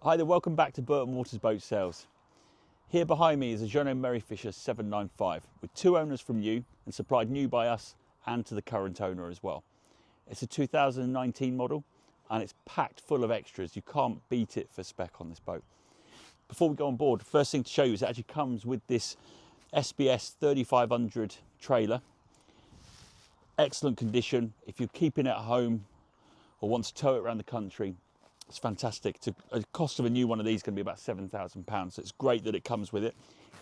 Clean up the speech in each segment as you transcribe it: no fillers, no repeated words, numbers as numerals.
Hi there, welcome back to Burton Waters Boat Sales. Here behind me is a Jeanneau Merry Fisher 795 with two owners from new and supplied new by us and to the current owner as well. It's a 2019 model and it's packed full of extras. You can't beat it for spec on this boat. Before we go on board, the first thing to show you is it actually comes with this SBS 3500 trailer. Excellent condition. If you're keeping it at home or want to tow it around the country, it's fantastic. The cost of a new one of these is going to be about £7,000, so it's great that it comes with it.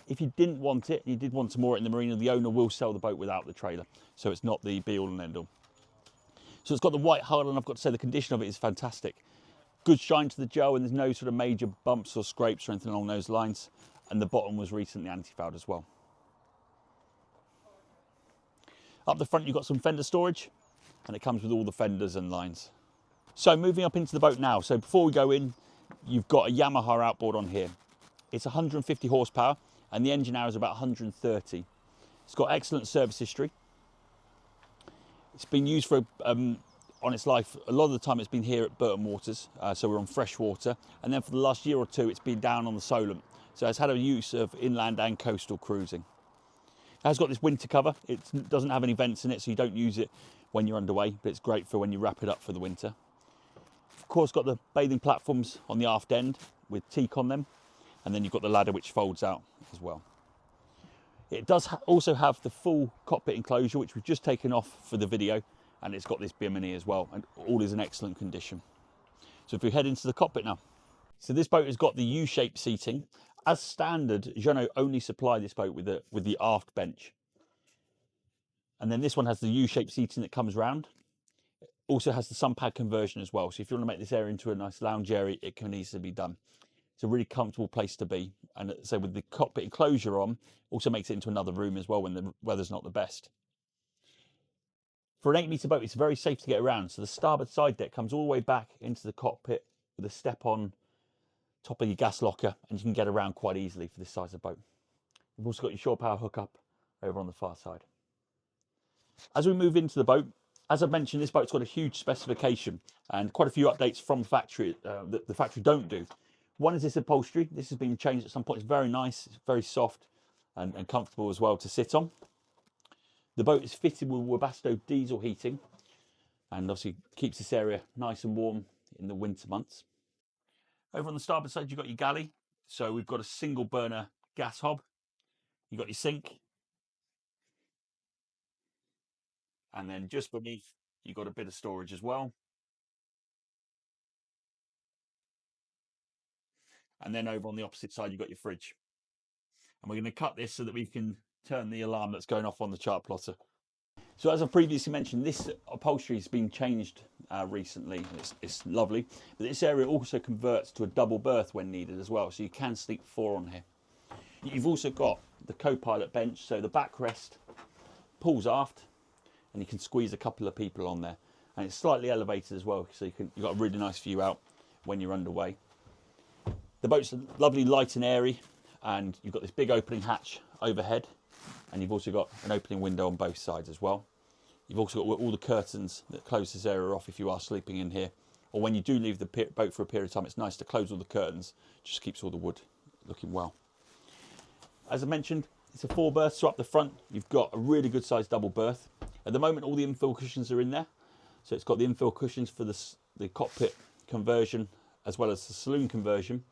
If you didn't want it, and you did want some more in the marina, the owner will sell the boat without the trailer, so it's not the be all and end all. So it's got the white hull, and I've got to say the condition of it is fantastic. Good shine to the gel, and there's no sort of major bumps or scrapes or anything along those lines, and the bottom was recently anti-fouled as well. Up the front you've got some fender storage, and it comes with all the fenders and lines. So moving up into the boat now, so before we go in, you've got a Yamaha outboard on here. It's 150 horsepower and the engine hour is about 130. It's got excellent service history. It's been used for, on its life, a lot of the time it's been here at Burton Waters, so we're on fresh water. And then for the last year or two, it's been down on the Solent. So it's had a use of inland and coastal cruising. It has got this winter cover. It doesn't have any vents in it, so you don't use it when you're underway, but it's great for when you wrap it up for the winter. Of course, got the bathing platforms on the aft end with teak on them, and then you've got the ladder which folds out as well. It does also have the full cockpit enclosure, which we've just taken off for the video, and it's got this bimini as well, and all is in excellent condition. So if we head into the cockpit now. So this boat has got the U-shaped seating. As standard, Jeanneau only supply this boat with the aft bench. And then this one has the U-shaped seating that comes round. Also has the sun pad conversion as well. So if you want to make this area into a nice lounge area, it can easily be done. It's a really comfortable place to be. And so with the cockpit enclosure on, also makes it into another room as well when the weather's not the best. For an 8-metre boat, it's very safe to get around. So the starboard side deck comes all the way back into the cockpit with a step on top of your gas locker, and you can get around quite easily for this size of boat. You've also got your shore power hookup over on the far side. As we move into the boat, as I mentioned, this boat's got a huge specification and quite a few updates from the factory that the factory don't do. One is this upholstery. This has been changed at some point. It's very nice, it's very soft and comfortable as well to sit on. The boat is fitted with Webasto diesel heating and obviously keeps this area nice and warm in the winter months. Over on the starboard side, you've got your galley. So we've got a single burner gas hob. You've got your sink. And then just beneath, you've got a bit of storage as well. And then over on the opposite side, you've got your fridge. And we're going to cut this so that we can turn the alarm that's going off on the chart plotter. So as I previously mentioned, this upholstery has been changed recently. It's lovely. But this area also converts to a double berth when needed as well. So you can sleep 4 on here. You've also got the co-pilot bench. So the backrest pulls aft and you can squeeze a couple of people on there. And it's slightly elevated as well. So you've got a really nice view out when you're underway. The boat's lovely, light and airy, and you've got this big opening hatch overhead, and you've also got an opening window on both sides as well. You've also got all the curtains that close this area off if you are sleeping in here, or when you do leave the boat for a period of time, it's nice to close all the curtains, just keeps all the wood looking well. As I mentioned, it's a 4 berth, so up the front you've got a really good sized double berth. At the moment all the infill cushions are in there, so it's got the infill cushions for the cockpit conversion as well as the saloon conversion.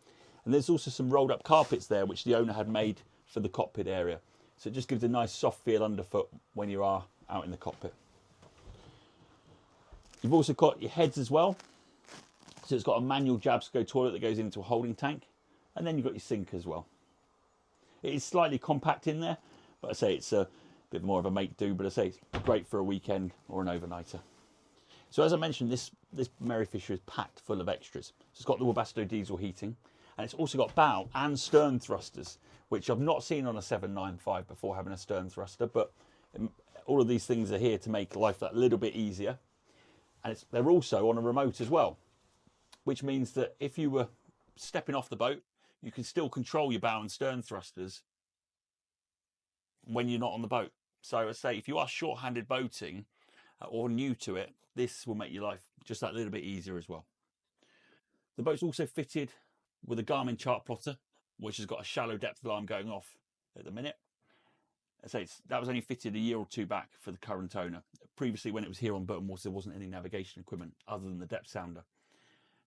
And there's also some rolled up carpets there which the owner had made for the cockpit area. So it just gives a nice soft feel underfoot when you are out in the cockpit. You've also got your heads as well. So it's got a manual Jabsco toilet that goes into a holding tank. And then you've got your sink as well. It is slightly compact in there, but I say it's a bit more of a make do, but I say it's great for a weekend or an overnighter. So as I mentioned, this Merry Fisher is packed full of extras. So it's got the Webasto diesel heating. And it's also got bow and stern thrusters, which I've not seen on a 795 before having a stern thruster, but all of these things are here to make life that little bit easier. And they're also on a remote as well, which means that if you were stepping off the boat, you can still control your bow and stern thrusters when you're not on the boat. So I say, if you are short-handed boating or new to it, this will make your life just that little bit easier as well. The boat's also fitted with a Garmin chart plotter, which has got a shallow depth alarm going off at the minute. So that was only fitted a year or two back for the current owner. Previously, when it was here on Burton Waters, there wasn't any navigation equipment other than the depth sounder.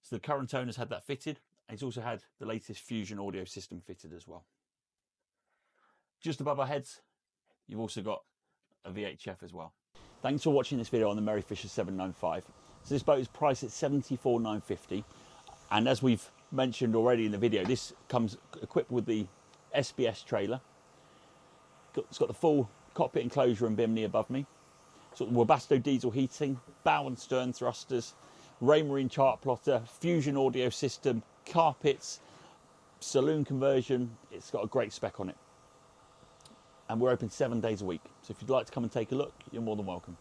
So the current owner's had that fitted, and he's also had the latest Fusion audio system fitted as well. Just above our heads, you've also got a VHF as well. Thanks for watching this video on the Merry Fisher 795. So this boat is priced at $74,950, and as we've mentioned already in the video, this comes equipped with the SBS trailer. It's got the full cockpit enclosure and bimini above me. It's got the Webasto diesel heating, bow and stern thrusters, Raymarine chart plotter, Fusion audio system, carpets, saloon conversion. It's got a great spec on it. And we're open 7 days a week. So if you'd like to come and take a look, you're more than welcome.